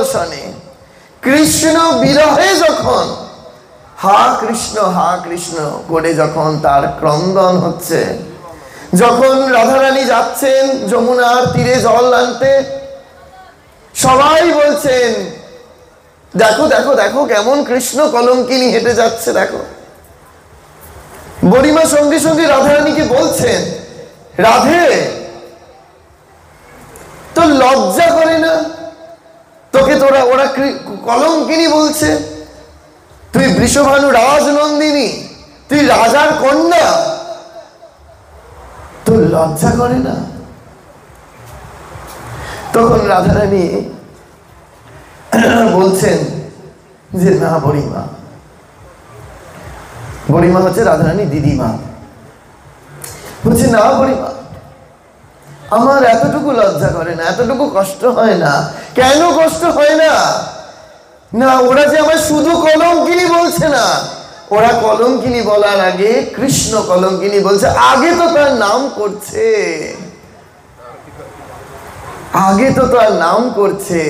পরশনে, কৃষ্ণ বিরহে যখন হা কৃষ্ণ করে যখন তার ক্রন্দন হচ্ছে, যখন রাধারানী যাচ্ছেন যমুনার তীরে জল আনতে, সবাই বলছেন দেখো দেখো দেখো কেমন কৃষ্ণ কলঙ্কিনী হেঁটে যাচ্ছে দেখো। বুড়িমা সঙ্গে সঙ্গে রাধারানীকে বলছেন, রাধে তো লজ্জা করে না? তোকে ওরা কলঙ্কিনী বলছে, তুই বৃষভানু রাজনন্দিনী, তুই রাজার কন্যা, তোর লজ্জা করে না? তখন রাধারানী বলছেন যে না বুড়িমা, বুড়িমা হচ্ছে রাধারানী দিদিমা, বলছে না বুড়িমা, আমার এতটুকু লজ্জা করে না, এতটুকু কষ্ট হয় না। কেন কষ্ট হয় না? না, ওরা যে আমার শুধু কলঙ্কিনী বলছে না, ওরা কলঙ্কিনী বলার আগে কৃষ্ণ কলঙ্কিনী বলছে। আগে তো তার নাম করছে, আগে তো তার নাম করছে।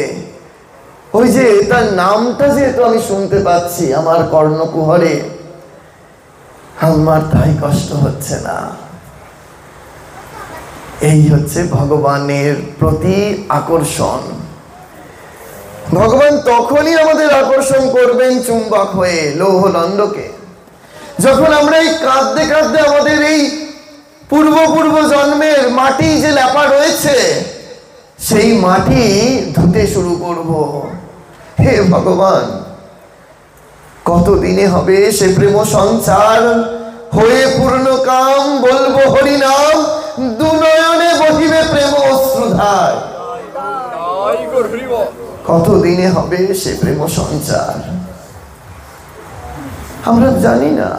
ওই যে তার নামটা যেহেতু আমি শুনতে পাচ্ছি আমার কর্ণকুহরে, আমার তাই কষ্ট হচ্ছে না। এই হচ্ছে ভগবানের প্রতি আকর্ষণ। ভগবান তখনই আমাদের আকর্ষণ করবেন চুম্বক হয়ে, লৌহ দণ্ডকে, যখন আমরা এই কাঁদতে কাঁদতে আমাদের এই পূর্ব জন্মের মাটি যে লেপা রয়েছে সেই মাটি ধুতে শুরু করব। হে ভগবান, কতদিনে হবে সে প্রেম সঞ্চার, হয়ে পূর্ণ কাম বলবো হরিনাম, দুনয়নে বহিবে প্রেম অশ্রুধার। কতদিনে হবে সে প্রেম সঞ্চার আমরা জানি না,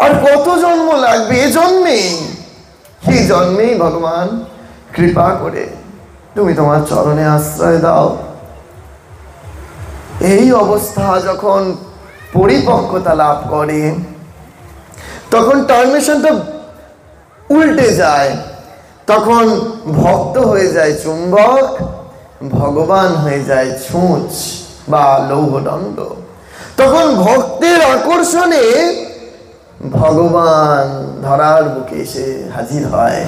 আর কত জন্ম লাগবে। এ জন্মেই, এই জন্মেই ভগবান কৃপা করে তুমি তোমার চরণে আশ্রয় দাও। এই অবস্থা যখন পরিপক্কতা লাভ করে, তখন টার্মেশনটা উল্টে যায়, তখন ভক্ত হয়ে যায় চুম্বক, ভগবান হয়ে যায় ছুঁচ বা লৌহদণ্ড। তখন ভক্তের আকর্ষণে ভগবান ধরার বুকে এসে হাজির হয়।